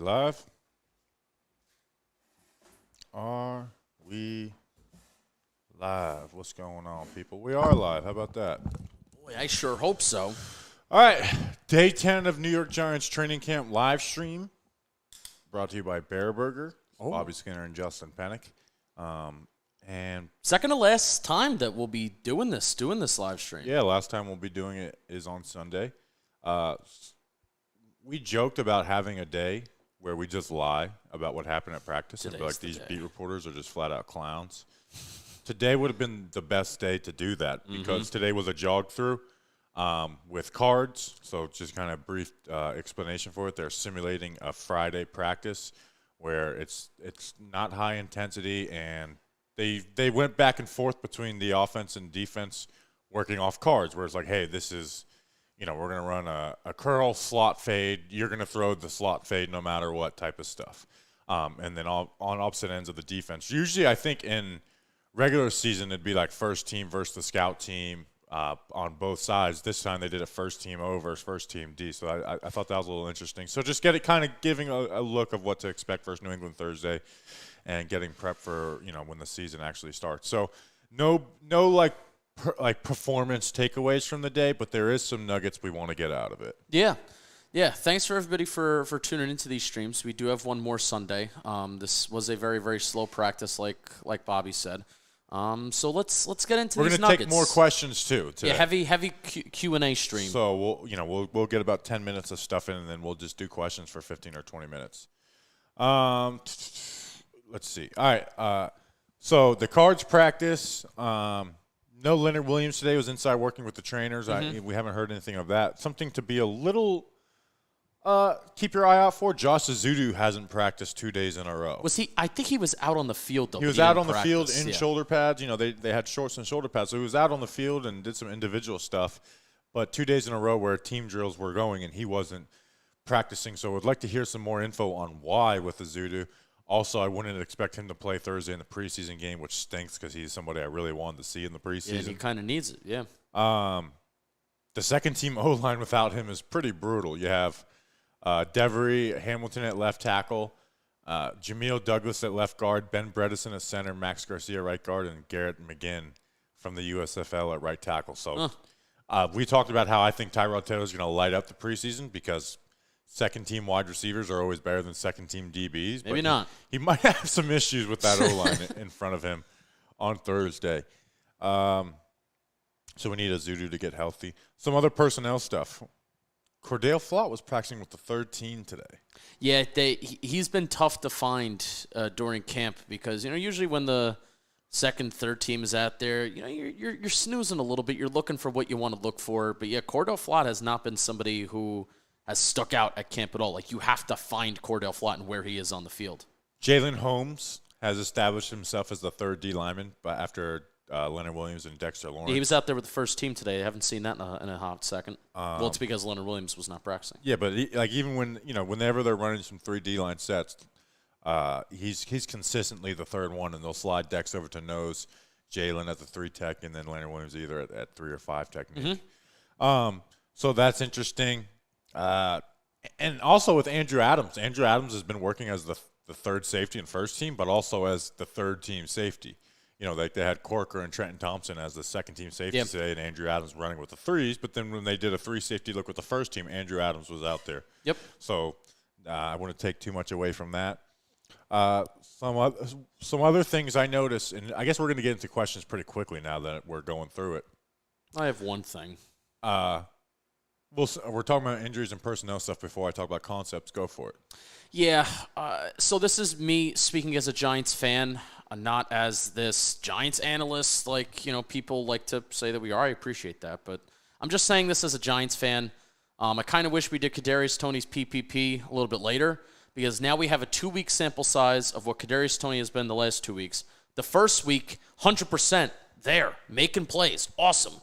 live? Are we live? What's going on, people? We are live. How about that? Boy, I sure hope so. All right. Day 10 of New York Giants training camp live stream. Brought to you by Bareburger, Bobby Skinner and Justin Penik. And second to last time that we'll be doing this live stream. Yeah, last time we'll be doing it is on Sunday. We joked about having a day where we just lie about what happened at practice. And be like, these beat reporters are just flat out clowns. Today would have been the best day to do that because today was a jog through with cards. So just kind of brief explanation for it. They're simulating a Friday practice where it's not high intensity, and they went back and forth between the offense and defense working off cards where it's like, hey, this is, we're going to run a curl, slot fade. You're going to throw the slot fade no matter what type of stuff. And then on opposite ends of the defense. Usually I think in regular season it'd be like first team versus the scout team on both sides. This time they did it first team O versus first team D. So I thought that was a little interesting. So just kind of giving a look of what to expect versus New England Thursday and getting prepped for, when the season actually starts. So no performance takeaways from the day, but there is some nuggets we want to get out of it. Yeah. Thanks for everybody for tuning into these streams. We do have one more Sunday. This was a very, very slow practice, like Bobby said. So let's get into these nuggets. We're going to take more questions too today. Yeah, heavy Q&A stream. So we'll get about 10 minutes of stuff in, and then we'll just do questions for 15 or 20 minutes. Let's see. All right. So the cards practice. No Leonard Williams today. Was inside working with the trainers. We haven't heard anything of that. Something to be a little keep your eye out for. Josh Azudu hasn't practiced 2 days in a row. Was he? I think he was out on the field, though. He was out on the field in shoulder pads. They had shorts and shoulder pads. So he was out on the field and did some individual stuff. But 2 days in a row where team drills were going and he wasn't practicing. So I would like to hear some more info on why with Azudu. Also, I wouldn't expect him to play Thursday in the preseason game, which stinks because he's somebody I really wanted to see in the preseason. Yeah, he kind of needs it, yeah. The second-team O-line without him is pretty brutal. You have Devery Hamilton at left tackle, Jameel Douglas at left guard, Ben Bredesen at center, Max Garcia right guard, and Garrett McGinn from the USFL at right tackle. So we talked about how I think Tyrod Taylor is going to light up the preseason because second-team wide receivers are always better than second-team DBs. Maybe not. He might have some issues with that O-line in front of him on Thursday. So we need Azudu to get healthy. Some other personnel stuff. Cordell Flott was practicing with the third team today. Yeah, he's been tough to find during camp because, usually when the second, third team is out there, you're snoozing a little bit. You're looking for what you want to look for. But, yeah, Cordell Flott has not been somebody who has stuck out at camp at all. Like, you have to find Cordell Flott and where he is on the field. Jalen Holmes has established himself as the third D lineman after Leonard Williams and Dexter Lawrence. Yeah, he was out there with the first team today. I haven't seen that in a hot second. Well, it's because Leonard Williams was not practicing. Yeah, but even when whenever they're running some 3 D-line sets, he's consistently the third one, and they'll slide Dex over to nose, Jalen at the 3 tech, and then Leonard Williams either at 3 or 5 technique. So that's interesting. And also with Andrew Adams. Andrew Adams has been working as the third safety and first team, but also as the third team safety. They had Corker and Trenton Thompson as the second team safety today, and Andrew Adams running with the threes. But then when they did a 3 safety look with the first team, Andrew Adams was out there. Yep. So I wouldn't take too much away from that. Some other things I noticed, and I guess we're going to get into questions pretty quickly now that we're going through it. I have one thing. We're talking about injuries and personnel stuff before I talk about concepts. Go for it. Yeah. So this is me speaking as a Giants fan, not as this Giants analyst. People like to say that we are. I appreciate that. But I'm just saying this as a Giants fan. I kind of wish we did Kadarius Toney's PPP a little bit later because now we have a 2-week sample size of what Kadarius Toney has been the last 2 weeks. The first week, 100% there, making plays. Awesome.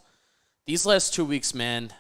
These last 2 weeks, man,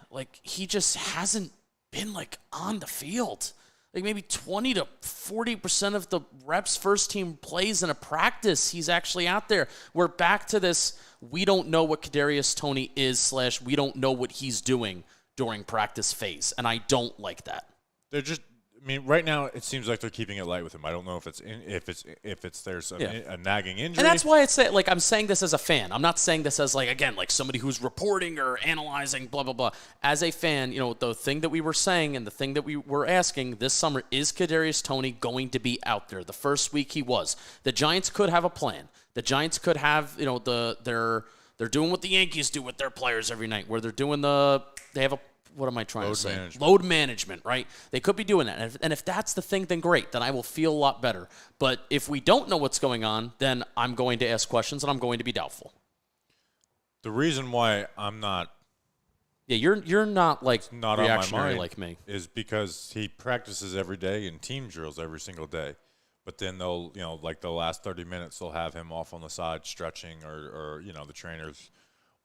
he just hasn't been, on the field. Maybe 20 to 40% of the reps first team plays in a practice, he's actually out there. We're back to this, we don't know what Kadarius Toney is / we don't know what he's doing during practice phase, and I don't like that. They're just I mean, right now it seems like they're keeping it light with him. I don't know if there's a nagging injury. And that's why I'm saying this as a fan. I'm not saying this as like somebody who's reporting or analyzing blah blah blah. As a fan, the thing that we were saying and the thing that we were asking this summer, is Kadarius Toney going to be out there? The first week he was. The Giants could have a plan. The Giants could have, they're doing what the Yankees do with their players every night, where they're doing they have a what am I trying to say? Load management, right? They could be doing that. And if that's the thing, then great. Then I will feel a lot better. But if we don't know what's going on, then I'm going to ask questions and I'm going to be doubtful. The reason why I'm not... Yeah, you're not like not reactionary on my mind like me. Is because he practices every day and team drills every single day. But then they'll, like the last 30 minutes, they'll have him off on the side stretching or the trainers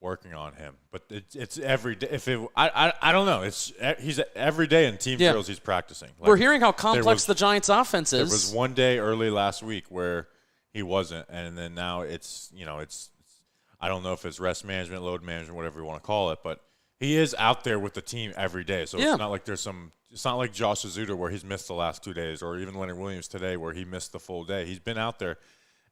working on him. But it's every day. I don't know. He's every day in team drills he's practicing. We're hearing how complex the Giants' offense is. There was one day early last week where he wasn't, and then now it's I don't know if it's rest management, load management, whatever you want to call it, but he is out there with the team every day. So it's not like it's not like Josh Azuda where he's missed the last 2 days, or even Leonard Williams today where he missed the full day. He's been out there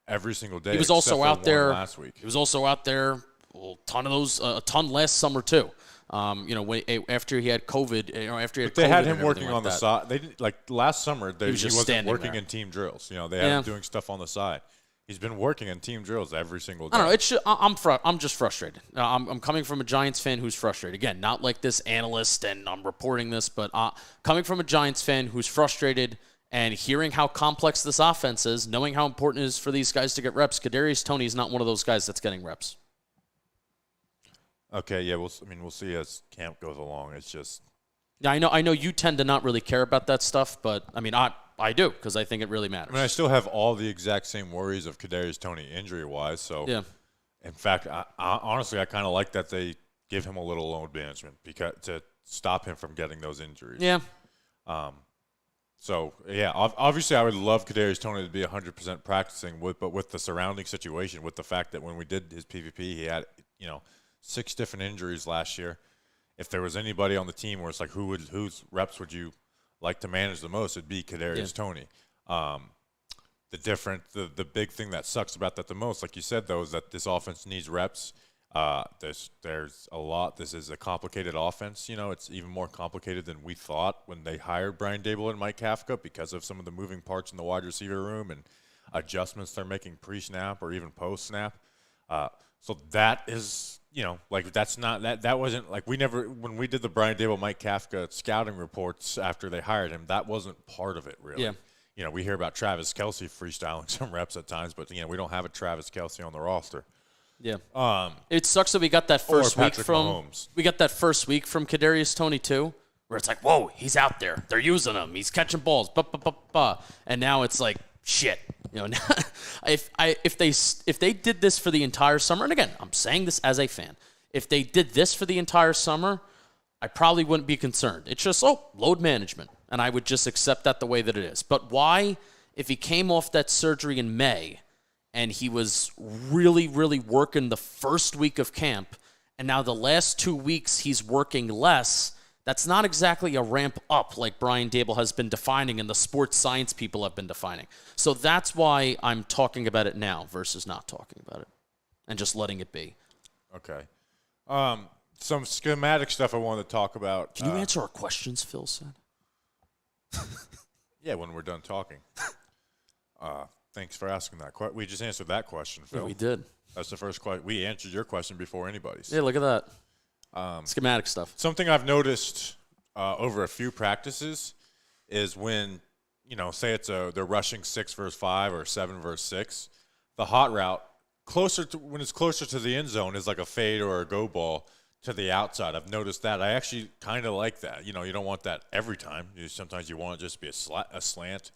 every single day. He was also out there last week. He was also out there a ton last summer too. After he had COVID, after he had. But they COVID had him working like on the side. They didn't, like last summer. He wasn't working in team drills. They had him doing stuff on the side. He's been working in team drills every single day. I don't know. I'm just frustrated. I'm coming from a Giants fan who's frustrated. Again, not like this analyst, and I'm reporting this, but coming from a Giants fan who's frustrated and hearing how complex this offense is, knowing how important it is for these guys to get reps. Kadarius Toney is not one of those guys that's getting reps. Okay, yeah, we'll see as camp goes along. It's just... Yeah, I know you tend to not really care about that stuff, but, I do, because I think it really matters. I still have all the exact same worries of Kadarius Toney injury-wise, so... Yeah. In fact, honestly, I kind of like that they give him a little load management to stop him from getting those injuries. Yeah. So, yeah, obviously I would love Kadarius Toney to be 100% practicing, but with the surrounding situation, with the fact that when we did his PVP, he had, 6 different injuries last year. If there was anybody on the team where it's like whose reps would you like to manage the most, it'd be Kadarius Toney. The big thing that sucks about that the most, like you said, though, is that this offense needs reps. There's a lot. This is a complicated offense. It's even more complicated than we thought when they hired Brian Daboll and Mike Kafka because of some of the moving parts in the wide receiver room and adjustments they're making pre-snap or even post-snap. So that is, that's not that wasn't like when we did the Brian Daboll, Mike Kafka scouting reports after they hired him, that wasn't part of it really. Yeah. We hear about Travis Kelce freestyling some reps at times, but we don't have a Travis Kelce on the roster. Yeah. It sucks that we got that first week from Mahomes. We got that first week from Kadarius Toney too, where it's like, whoa, he's out there. They're using him. He's catching balls. And now it's like, shit. If they did this for the entire summer, and again, I'm saying this as a fan, if they did this for the entire summer, I probably wouldn't be concerned. It's just, load management, and I would just accept that the way that it is. But why, if he came off that surgery in May, and he was really, really working the first week of camp, and now the last 2 weeks he's working less, that's not exactly a ramp up like Brian Daboll has been defining and the sports science people have been defining. So that's why I'm talking about it now versus not talking about it and just letting it be. Okay. Some schematic stuff I wanted to talk about. Can you answer our questions, Phil said? Yeah, when we're done talking. Thanks for asking that. We just answered that question, Phil. Yeah, we did. That's the first question. We answered your question before anybody's. Yeah, look at that. Schematic stuff. Something I've noticed over a few practices is when, say they're rushing 6 versus 5 or 7 versus 6, the hot route when it's closer to the end zone is like a fade or a go ball to the outside. I've noticed that. I actually kind of like that. You don't want that every time. Sometimes you want it just to be a slant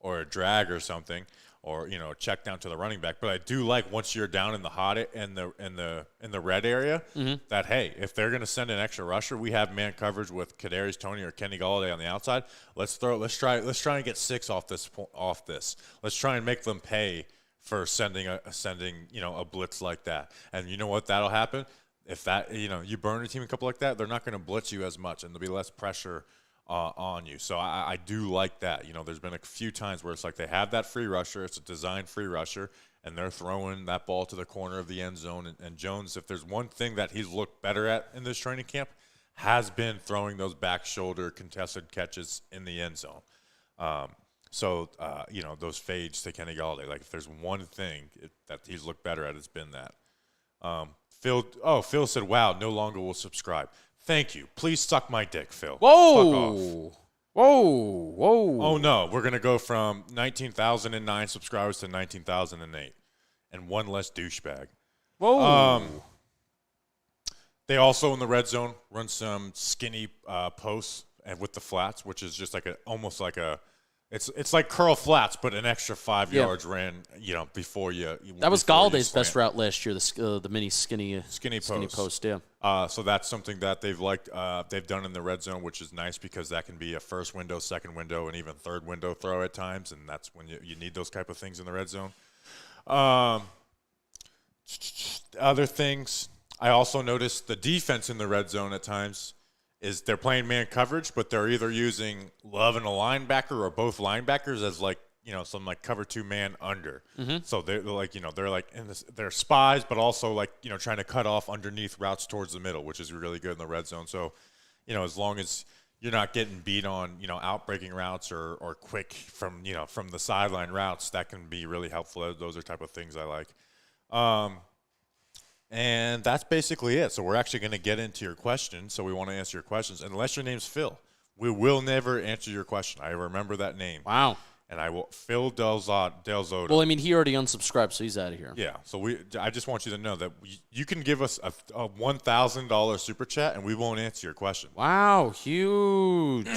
or a drag or something. Or a check down to the running back, but I do like once you're down in the hot in the red area that hey, if they're going to send an extra rusher, we have man coverage with Kadarius Toney or Kenny Golladay on the outside. Let's try and get 6 off this. Let's try and make them pay for sending a blitz like that. And you know what? That'll happen if that you burn a team a couple like that. They're not going to blitz you as much, and there'll be less pressure on you. So I do like that. You know, there's been a few times where it's like they have that free rusher. It's a designed free rusher, and they're throwing that ball to the corner of the end zone. And Jones, if there's one thing that he's looked better at in this training camp, has been throwing those back shoulder contested catches in the end zone. You know, those fades to Kenny Galladay. Like, if there's one thing that he's looked better at, it's been that. Phil said, wow, no longer will subscribe. Thank you. Please suck my dick, Phil. Whoa. Fuck off. Whoa. Oh, no. We're going to go from 19,009 subscribers to 19,008. And one less douchebag. Whoa. They also, in the red zone, run some skinny posts and with the flats, which is just like almost like a – it's like curl flats, but an extra 5 yards ran, you know, before you. That was Galladay's best route last year. The mini skinny post. Yeah. So that's something that they've liked. They've done in the red zone, which is nice because that can be a first window, second window, and even third window throw at times, and that's when you need those type of things in the red zone. Other things, I also noticed the defense in the red zone at times. Is they're playing man coverage, but they're either using Love and a linebacker or both linebackers as like, you know, some like cover 2 man under. Mm-hmm. So they're like, you know, they're like they're spies, but also like, you know, trying to cut off underneath routes towards the middle, which is really good in the red zone. So, you know, as long as you're not getting beat on, you know, out-breaking routes or quick from the sideline routes, that can be really helpful. Those are type of things I like. And that's basically it. So we're actually going to get into your questions. So we want to answer your questions. Unless your name's Phil, we will never answer your question. I remember that name. Wow. And I will Phil Delzoda. Well, I mean, he already unsubscribed, so he's out of here. Yeah. So I just want you to know that you can give us a $1,000 super chat, and we won't answer your question. Wow, huge.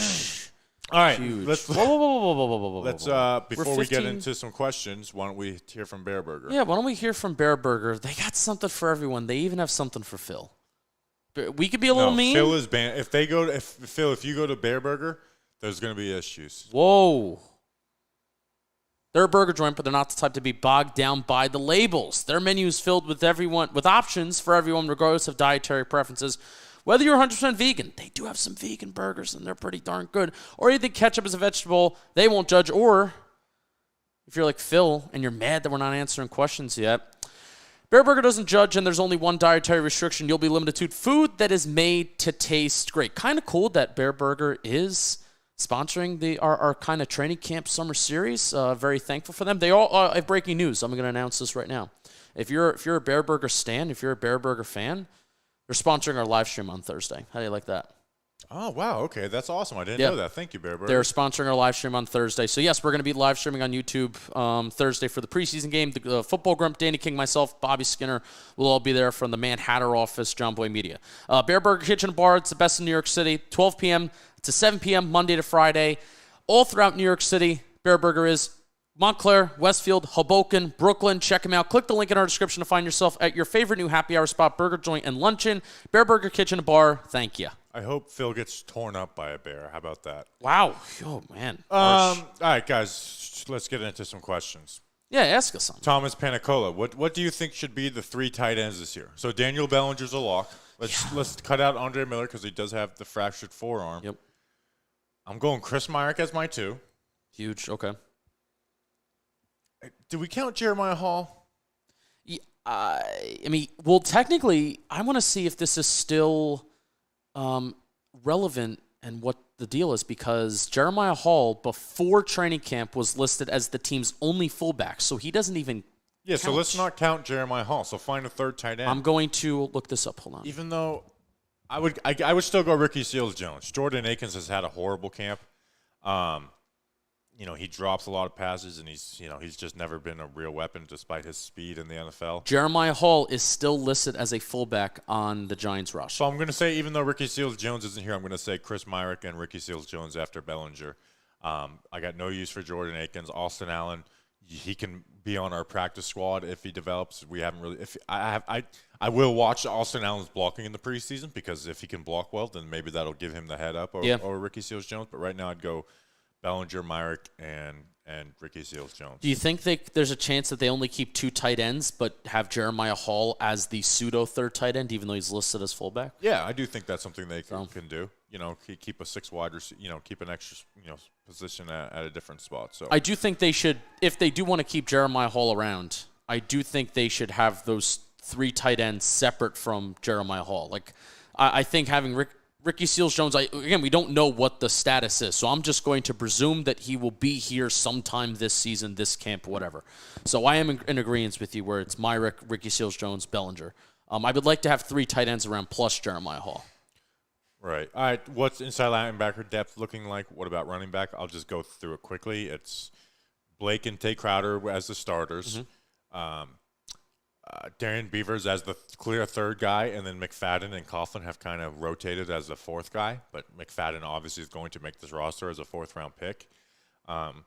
All right, Huge. let's before we get into some questions, why don't we hear from Bareburger? Yeah, why don't we hear from Bareburger? They got something for everyone. They even have something for Phil. We could be a little mean. Phil is banned. If you go to Bareburger, there's going to be issues. Whoa. They're a burger joint, but they're not the type to be bogged down by the labels. Their menu is filled with options for everyone, regardless of dietary preferences. Whether you're 100% vegan, they do have some vegan burgers, and they're pretty darn good. Or you think ketchup is a vegetable, they won't judge. Or if you're like Phil and you're mad that we're not answering questions yet, Bareburger doesn't judge, and there's only one dietary restriction. You'll be limited to food that is made to taste great. Kind of cool that Bareburger is sponsoring our kind of training camp summer series. Very thankful for them. They all have breaking news. I'm going to announce this right now. If you're a Bareburger stan, if you're a Bareburger fan, they're sponsoring our live stream on Thursday. How do you like that? Oh, wow. Okay, that's awesome. I didn't know that. Thank you, Bareburger. They're sponsoring our live stream on Thursday. So, yes, we're going to be live streaming on YouTube Thursday for the preseason game. The football grump, Danny King, myself, Bobby Skinner, will all be there from the Manhattan office, John Boy Media. Bareburger Kitchen Bar, it's the best in New York City, 12 p.m. to 7 p.m. Monday to Friday. All throughout New York City, Bareburger is Montclair, Westfield, Hoboken, Brooklyn. Check them out. Click the link in our description to find yourself at your favorite new happy hour spot, burger joint, and luncheon. Bareburger Kitchen Bar. Thank you. I hope Phil gets torn up by a bear. How about that? Wow. Oh, man. All right, guys. Let's get into some questions. Yeah, ask us something. Thomas Panicola, what do you think should be the 3 tight ends this year? So Daniel Bellinger's a lock. Let's cut out Andre Miller because he does have the fractured forearm. Yep. I'm going Chris Myrick as my 2. Huge. Okay. Do we count Jeremiah Hall? Yeah, I mean, well, technically, I want to see if this is still relevant and what the deal is, because Jeremiah Hall, before training camp, was listed as the team's only fullback, so he doesn't even count. So let's not count Jeremiah Hall. So find a 3rd tight end. I'm going to look this up. Hold on. Even though I would still go Ricky Seals-Jones. Jordan Akins has had a horrible camp. He drops a lot of passes, and he's just never been a real weapon despite his speed in the NFL. Jeremiah Hall is still listed as a fullback on the Giants roster. So I'm going to say, even though Ricky Seals-Jones isn't here, I'm going to say Chris Myrick and Ricky Seals-Jones after Bellinger. I got no use for Jordan Akins. Austin Allen, he can be on our practice squad if he develops. We haven't really. I will watch Austin Allen's blocking in the preseason, because if he can block well, then maybe that'll give him the head up or Ricky Seals-Jones. But right now, I'd go Bellinger, Myrick, and Ricky Seals-Jones. Do you think there's a chance that they only keep 2 tight ends but have Jeremiah Hall as the pseudo third tight end, even though he's listed as fullback? Yeah, I do think that's something they can do. Keep a 6 wide receiver, keep an extra, position at a different spot. So I do think they should, if they do want to keep Jeremiah Hall around, I do think they should have those 3 tight ends separate from Jeremiah Hall. Like, I think having Ricky Seals-Jones, again, we don't know what the status is, so I'm just going to presume that he will be here sometime this season, this camp, whatever. So I am in agreement with you where it's Myrick, Ricky Seals-Jones, Bellinger. I would like to have 3 tight ends around plus Jeremiah Hall. Right. All right. What's inside linebacker depth looking like? What about running back? I'll just go through it quickly. It's Blake and Tay Crowder as the starters. Darian Beavers as the clear third guy, and then McFadden and Coughlin have kind of rotated as the 4th guy, but McFadden obviously is going to make this roster as a 4th-round pick. And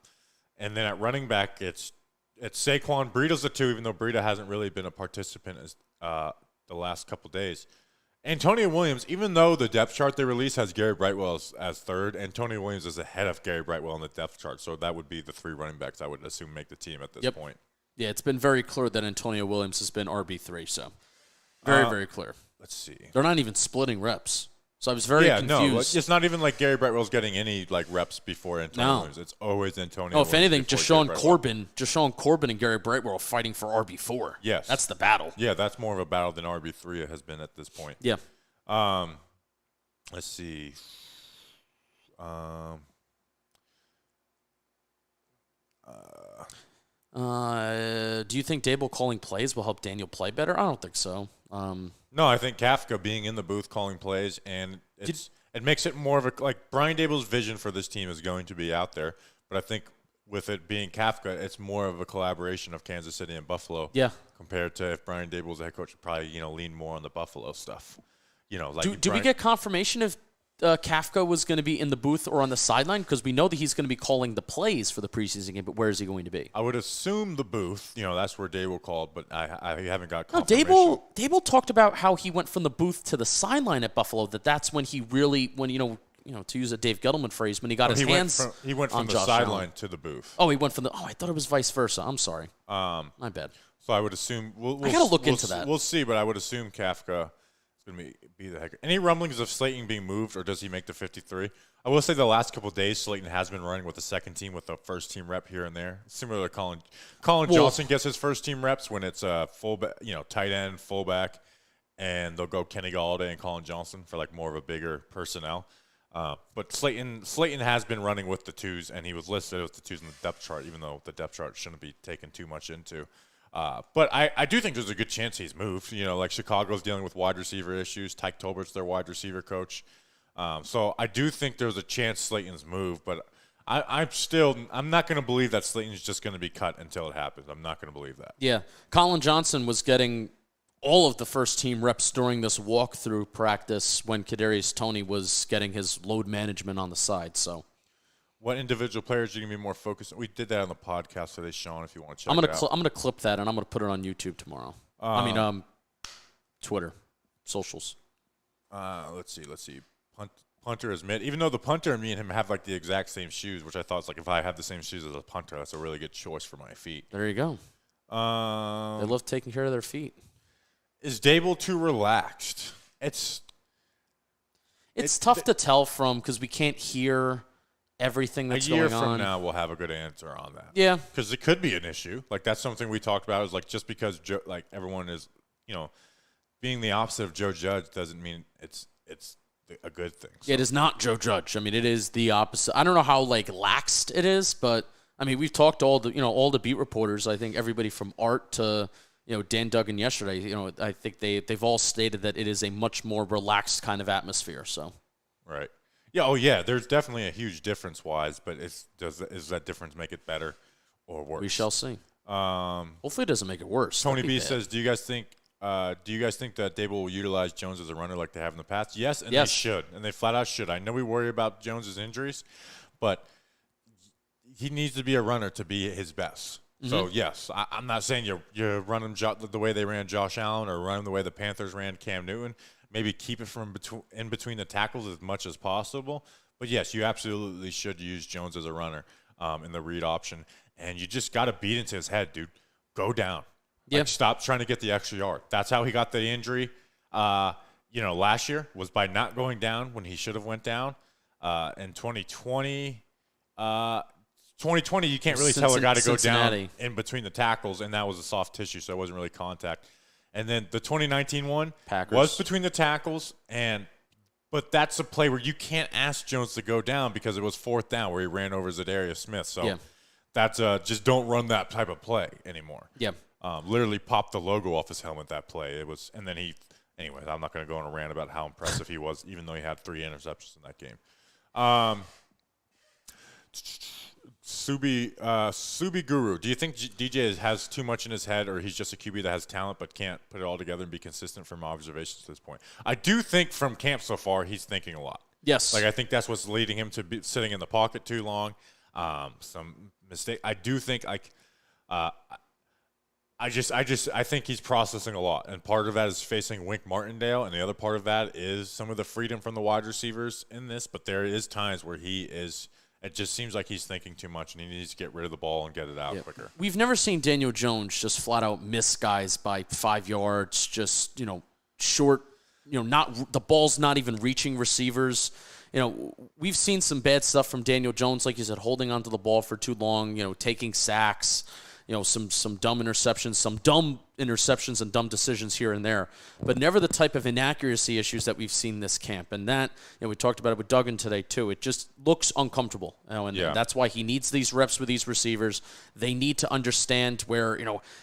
then at running back, it's Saquon. Breeda's the 2, even though Breida hasn't really been a participant as the last couple days. Antonio Williams, even though the depth chart they released has Gary Brightwell as 3rd, Antonio Williams is ahead of Gary Brightwell on the depth chart, so that would be the 3 running backs I would assume make the team at this point. Yeah, it's been very clear that Antonio Williams has been RB3, so very clear. Let's see. They're not even splitting reps. So I was very confused. No, it's not even like Gary Brightwell's getting any reps before Antonio Williams. It's always Antonio Williams. If anything, Jashawn Corbin and Gary Brightwell are fighting for RB4. Yes. That's the battle. Yeah, that's more of a battle than RB3 has been at this point. Yeah. Let's see. Do you think Dable calling plays will help Daniel play better? I don't think so. No, I think Kafka being in the booth calling plays, and it makes it more of a Brian Dable's vision for this team is going to be out there, but I think with it being Kafka, it's more of a collaboration of Kansas City and Buffalo. Yeah. Compared to if Brian Dable was the head coach, would probably lean more on the Buffalo stuff. Do we get confirmation if Kafka was going to be in the booth or on the sideline? Because we know that he's going to be calling the plays for the preseason game, but where is he going to be? I would assume the booth. That's where Dable called, but I haven't got confirmation. No, Dable talked about how he went from the booth to the sideline at Buffalo. That's when he really, to use a Dave Gettleman phrase, when he got his hands. He went from the sideline to the booth. Oh, he went from the. Oh, I thought it was vice versa. I'm sorry. My bad. So I would assume I gotta look into that. We'll see, but I would assume Kafka is going to be the heck. Any rumblings of Slayton being moved, or does he make the 53? I will say the last couple of days, Slayton has been running with the second team with a first team rep here and there. Similar to Colin Johnson gets his first team reps when it's a fullback, tight end, fullback, and they'll go Kenny Galladay and Colin Johnson for more of a bigger personnel. But Slayton has been running with the 2s, and he was listed with the 2s in the depth chart, even though the depth chart shouldn't be taken too much into. But I do think there's a good chance he's moved. Chicago's dealing with wide receiver issues. Tyke Tolbert's their wide receiver coach. So I do think there's a chance Slayton's moved, but I'm not going to believe that Slayton's just going to be cut until it happens. I'm not going to believe that. Yeah. Colin Johnson was getting all of the first team reps during this walkthrough practice when Kadarius Toney was getting his load management on the side. So, what individual players are you going to be more focused on? We did that on the podcast today, Sean, if you want to check it out. I'm going to clip that, and I'm going to put it on YouTube tomorrow. Twitter, socials. Let's see. Punter is mid. Even though the punter and me and him have the exact same shoes, which I thought was if I have the same shoes as a punter, that's a really good choice for my feet. There you go. They love taking care of their feet. Is Dable too relaxed? It's tough to tell because we can't hear everything that's going on. A year from now, we'll have a good answer on that. Yeah. Because it could be an issue. That's something we talked about is just because everyone is, being the opposite of Joe Judge doesn't mean it's a good thing. So. It is not Joe Judge. I mean, it is the opposite. I don't know how laxed it is, but I mean, we've talked to all the beat reporters. I think everybody from Art to Dan Duggan yesterday. I think they've all stated that it is a much more relaxed kind of atmosphere. So, right. Yeah. Oh, yeah. There's definitely a huge difference wise, but is that difference make it better or worse? We shall see. Hopefully, it doesn't make it worse. Tony B says, "Do you guys think that Dable will utilize Jones as a runner like they have in the past?" Yes, and they should, and they flat out should. I know we worry about Jones's injuries, but he needs to be a runner to be his best. Mm-hmm. So yes, I'm not saying you run him the way they ran Josh Allen or run him the way the Panthers ran Cam Newton. Maybe keep it from in between the tackles as much as possible. But yes, you absolutely should use Jones as a runner in the read option. And you just got to beat into his head, dude. Go down. Yep. Stop trying to get the extra yard. That's how he got the injury. Last year was by not going down when he should have went down. In 2020, you can't really tell a guy to go down in between the tackles, and that was a soft tissue, so it wasn't really contact. And then the 2019 one was between the tackles, but that's a play where you can't ask Jones to go down because it was 4th down where he ran over Kadarius Smith. So that's just don't run that type of play anymore. Yeah. Literally popped the logo off his helmet that play. Anyways, I'm not going to go on a rant about how impressive he was, even though he had 3 interceptions in that game. Subi Guru, do you think DJ has too much in his head, or he's just a QB that has talent but can't put it all together and be consistent from observations to this point? I do think from camp so far he's thinking a lot. Yes. I think that's what's leading him to be sitting in the pocket too long. Some mistake. I do think I think he's processing a lot, and part of that is facing Wink Martindale, and the other part of that is some of the freedom from the wide receivers in this. But there is times where it just seems like he's thinking too much, and he needs to get rid of the ball and get it out quicker. We've never seen Daniel Jones just flat out miss guys by 5 yards, just short. Not the ball's not even reaching receivers. We've seen some bad stuff from Daniel Jones, like you said, holding onto the ball for too long. Taking sacks. Some dumb interceptions and dumb decisions here and there, but never the type of inaccuracy issues that we've seen this camp. And that, we talked about it with Duggan today too. It just looks uncomfortable, and that's why he needs these reps with these receivers. They need to understand where,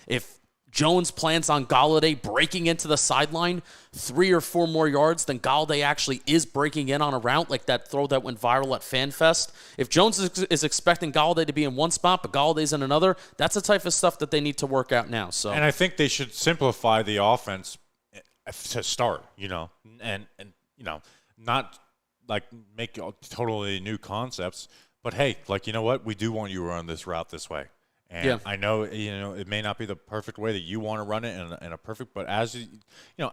if Jones plans on Galladay breaking into the sideline 3 or 4 more yards than Galladay actually is breaking in on a route, like that throw that went viral at FanFest. If Jones is expecting Galladay to be in one spot, but Galladay's in another, that's the type of stuff that they need to work out now. So, and I think they should simplify the offense to start, and not like make totally new concepts. But hey, you know what? We do want you to run this route this way. And I know, it may not be the perfect way that you want to run it in a perfect, but as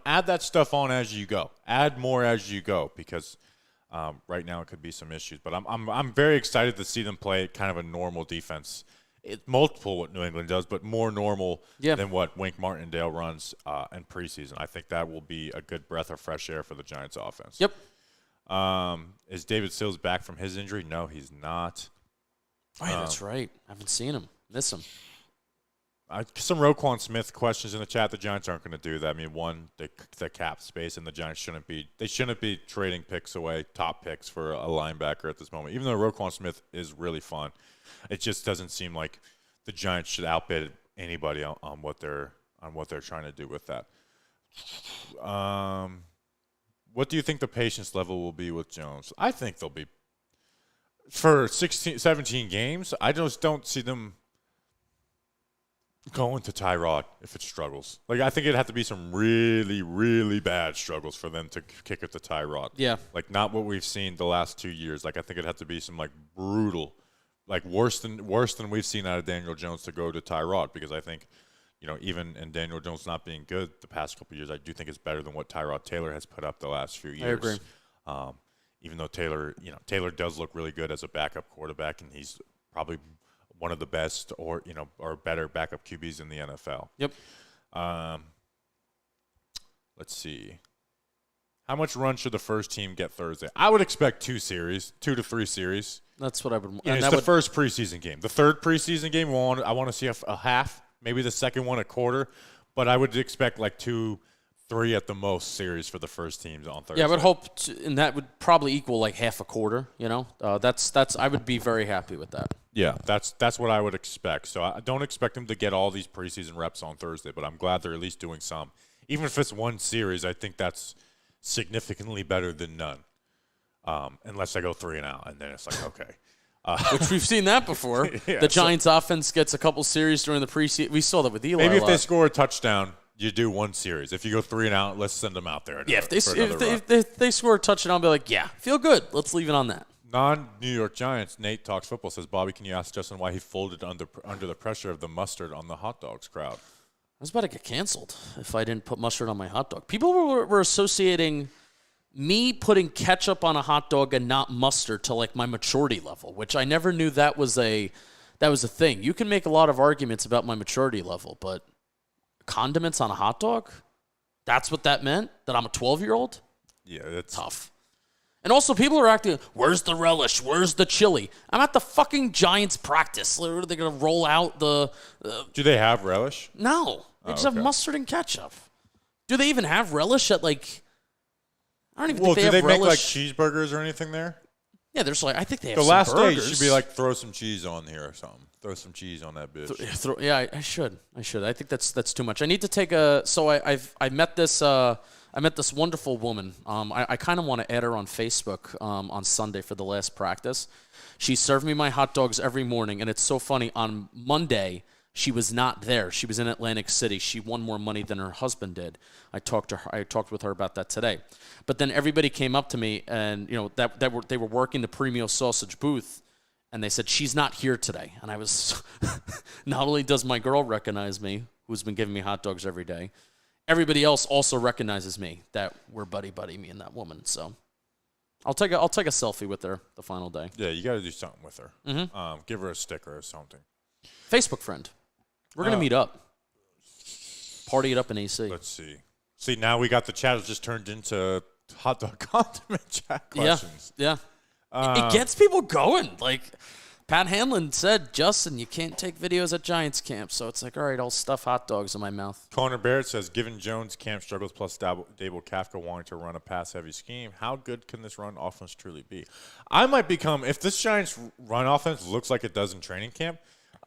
add that stuff on as you go. Add more as you go, because right now it could be some issues. But I'm very excited to see them play kind of a normal defense. It's multiple what New England does, but more normal than what Wink Martindale runs in preseason. I think that will be a good breath of fresh air for the Giants offense. Yep. Is David Sills back from his injury? No, he's not. Oh, yeah, that's right. I haven't seen him. Miss him. Some Roquan Smith questions in the chat. The Giants aren't going to do that. I mean, one, the cap space, and the Giants shouldn't be trading picks away, top picks for a linebacker at this moment. Even though Roquan Smith is really fun, it just doesn't seem like the Giants should outbid anybody on what they're trying to do with that. What do you think the patience level will be with Jones? I think they'll be for 17 games. I just don't see them going to Tyrod if it struggles. I think it'd have to be some really, really bad struggles for them to kick it to Tyrod. Yeah. Not what we've seen the last 2 years. I think it'd have to be some brutal, worse than we've seen out of Daniel Jones to go to Tyrod, because I think, even in Daniel Jones not being good the past couple of years, I do think it's better than what Tyrod Taylor has put up the last few years. I agree. Even though Taylor does look really good as a backup quarterback, and he's probably one of the best or better backup QBs in the NFL. Yep. Let's see. How much run should the first team get Thursday? I would expect 2 to 3 series. That's what I would. And it's the first preseason game. The third preseason game, I want to see a half, maybe the second one a quarter, but I would expect 2, 3 at the most series for the first teams on Thursday. Yeah, I would hope, and that would probably equal half a quarter. That's I would be very happy with that. Yeah, that's what I would expect. So I don't expect them to get all these preseason reps on Thursday, but I'm glad they're at least doing some. Even if it's one series, I think that's significantly better than none. Unless they go 3 and out, and then it's okay. Which we've seen that before. The Giants' offense gets a couple series during the preseason. We saw that with Eli. Maybe if they score a touchdown, you do one series. If you go 3 and out, let's send them out there. If they score a touchdown, I'll be like, yeah, feel good. Let's leave it on that. Non-New York Giants, Nate Talks Football says, Bobby, can you ask Justin why he folded under the pressure of the mustard on the hot dogs crowd? I was about to get canceled if I didn't put mustard on my hot dog. People were associating me putting ketchup on a hot dog and not mustard to like my maturity level, which I never knew that was a thing. You can make a lot of arguments about my maturity level, but condiments on a hot dog? That's what that meant? That I'm a 12-year-old? Yeah, that's tough. And also, people are acting, where's the relish? Where's the chili? I'm at the fucking Giants practice. Are they going to roll out the... Do they have relish? No. They just have mustard and ketchup. Do they even have relish at, like... I don't even think they have relish. Do they make, like, cheeseburgers or anything there? Yeah, there's like... I think they have the some last burgers. day should be like, throw some cheese on here or something. Throw some cheese on that bitch. Yeah, I should. I think that's too much. I need to take a... So I met this... I met this wonderful woman. I kind of want to add her on Facebook on Sunday for the last practice. She served me my hot dogs every morning, and it's so funny. On Monday, she was not there. She was in Atlantic City. She won more money than her husband did. I talked with her about that today. But then everybody came up to me, and they were working the Premio Sausage booth, and they said, she's not here today. And I was, not only does my girl recognize me, who's been giving me hot dogs every day, everybody else also recognizes me, that we're buddy, me and that woman. So I'll take a selfie with her the final day. Yeah, you got to do something with her. Mm-hmm. Give her a sticker or something. Facebook friend. We're going to meet up. Party it up in AC. Let's see. See, now we got the chat has just turned into hot dog condiment chat questions. Yeah. It gets people going. Like, Pat Hanlon said, Justin, you can't take videos at Giants camp. So it's like, all right, I'll stuff hot dogs in my mouth. Connor Barrett says, given Jones' camp struggles plus Dable Kafka wanting to run a pass-heavy scheme, how good can this run offense truly be? I might become, if this Giants run offense looks like it does in training camp,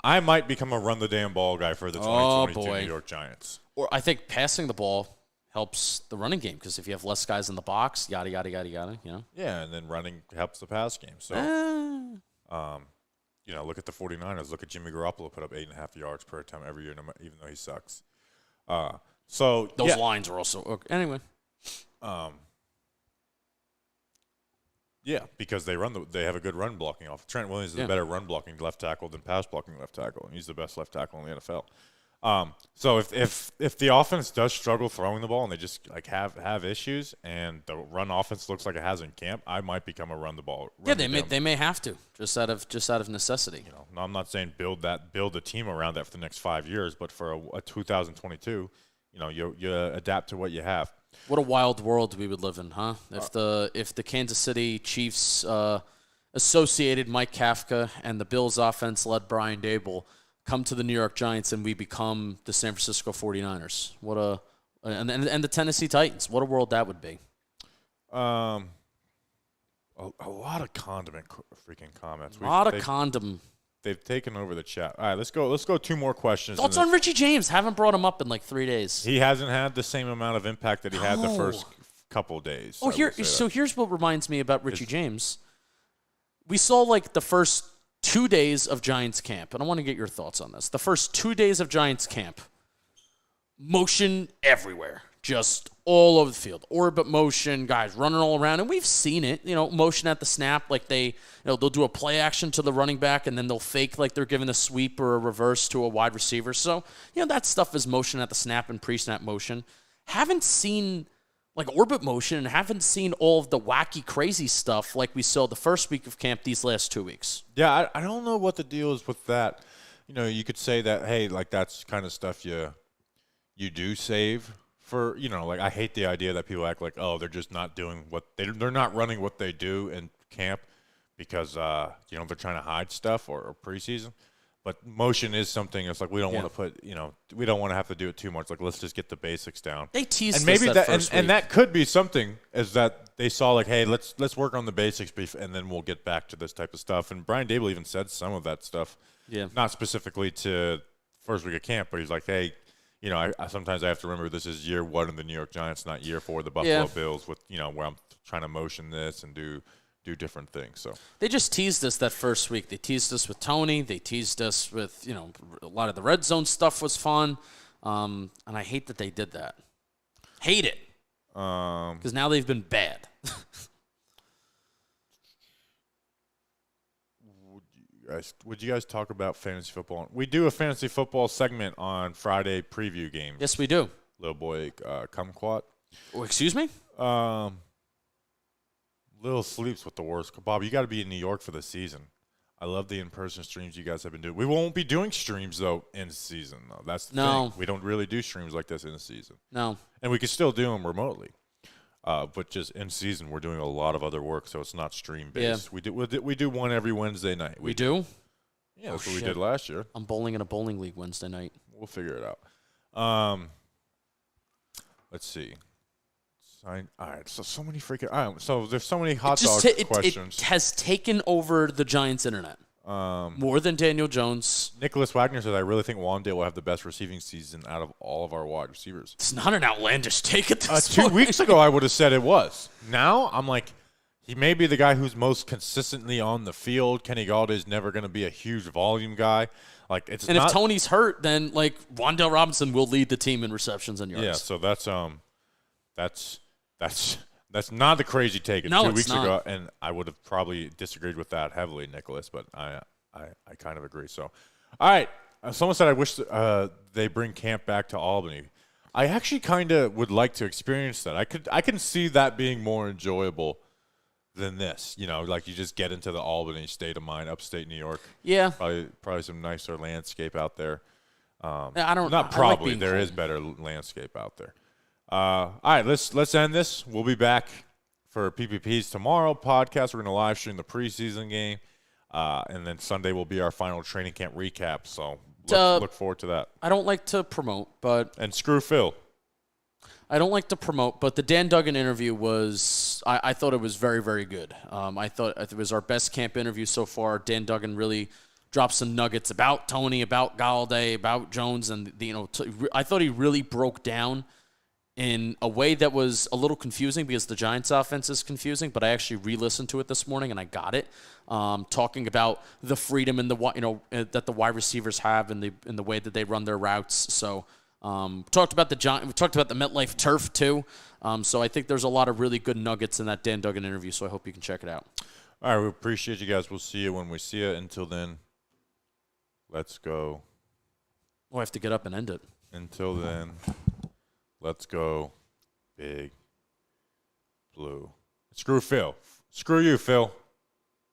I might become a run-the-damn-ball guy for the 2022 New York Giants. Or I think passing the ball helps the running game because if you have less guys in the box, yada, yada, yada, yada, you know? Yeah, and then running helps the pass game. So, look at the 49ers. Look at Jimmy Garoppolo put up 8.5 yards per attempt every year, even though he sucks. Those lines are also okay. Anyway. Yeah, because they have a good run blocking off. Trent Williams is a better run blocking left tackle than pass blocking left tackle, and he's the best left tackle in the NFL. So if the offense does struggle throwing the ball and they just like have issues and the run offense looks like it has in camp, I might become a run the ball. They may have to just out of necessity. I'm not saying build a team around that for the next 5 years, but for a 2022, you adapt to what you have. What a wild world we would live in, huh? If the Kansas City Chiefs associated Mike Kafka and the Bills offense led Brian Dable come to the New York Giants and we become the San Francisco 49ers. And the Tennessee Titans. What a world that would be. A lot of condiment freaking comments. They've taken over the chat. All right, let's go 2 more questions. Thoughts on Richie James? Haven't brought him up in like 3 days. He hasn't had the same amount of impact that he had the first couple of days. Here's what reminds me about Richie James. We saw like the first 2 days of Giants camp, and I want to get your thoughts on this. The first 2 days of Giants camp, motion everywhere, just all over the field. Orbit motion, guys running all around, and we've seen it. Motion at the snap, like they'll do a play action to the running back, and then they'll fake like they're giving a sweep or a reverse to a wide receiver. So that stuff is motion at the snap and pre-snap motion. Haven't seen like orbit motion and haven't seen all of the wacky, crazy stuff like we saw the first week of camp these last 2 weeks. Yeah, I don't know what the deal is with that. You could say that, hey, like that's kind of stuff you do save for, like I hate the idea that people act like, oh, they're just not doing they're not running what they do in camp because, they're trying to hide stuff or preseason. But motion is something that's like we don't want to put, we don't want to have to do it too much. Like let's just get the basics down. They teased and maybe that first week. And that could be something is that they saw like, hey, let's work on the basics and then we'll get back to this type of stuff. And Brian Dable even said some of that stuff. Yeah. Not specifically to first week of camp, but he's like, hey, sometimes I have to remember this is year 1 of the New York Giants, not year 4 of the Buffalo Bills with, where I'm trying to motion this and do different things. So they just teased us that first week. They teased us with Toney. They teased us with, a lot of the red zone stuff was fun. And I hate that they did that. Hate it. Because now they've been bad. Would you guys talk about fantasy football? We do a fantasy football segment on Friday preview games. Yes, we do. Little boy, kumquat. Oh, excuse me? Little sleeps with the worst. Bob, you got to be in New York for the season. I love the in-person streams you guys have been doing. We won't be doing streams, though, in season, though. That's the thing. We don't really do streams like this in season. No. And we can still do them remotely. But just in season, we're doing a lot of other work, so it's not stream-based. Yeah. We do one every Wednesday night. We do? Yeah, that's what we did last year. I'm bowling in a bowling league Wednesday night. We'll figure it out. Let's see. All right, so many freaking. So there's so many hot dog questions. It has taken over the Giants' internet more than Daniel Jones. Nicholas Wagner says, "I really think Wandale will have the best receiving season out of all of our wide receivers." It's not an outlandish take at this 2 weeks ago, I would have said it was. Now I'm like, he may be the guy who's most consistently on the field. Kenny Galladay is never going to be a huge volume guy. Like it's. And if Tony's hurt, then like Wandale Robinson will lead the team in receptions and yards. Yeah, so That's not the crazy take. No, 2 weeks not. ago, and I would have probably disagreed with that heavily, Nicholas. But I kind of agree. So, all right. Someone said I wish they bring camp back to Albany. I actually kind of would like to experience that. I can see that being more enjoyable than this. You know, like you just get into the Albany state of mind, upstate New York. Yeah. Probably some nicer landscape out there. I don't. Not probably. Like there is better landscape out there. All right, let's end this. We'll be back for PPP's tomorrow podcast. We're going to live stream the preseason game, and then Sunday will be our final training camp recap. So look forward to that. I don't like to promote, but and screw Phil. I don't like to promote, but the Dan Duggan interview was I thought it was very, very good. I thought it was our best camp interview so far. Dan Duggan really dropped some nuggets about Toney, about Galladay, about Jones, and I thought he really broke down in a way that was a little confusing because the Giants' offense is confusing, but I actually re-listened to it this morning and I got it. Talking about the freedom and that the wide receivers have in the way that they run their routes. So talked about the MetLife turf too. So I think there's a lot of really good nuggets in that Dan Duggan interview. So I hope you can check it out. All right, we appreciate you guys. We'll see you when we see you. Until then, let's go. Oh, I have to get up and end it. Until then. Let's go, Big Blue. Screw Phil. Screw you, Phil.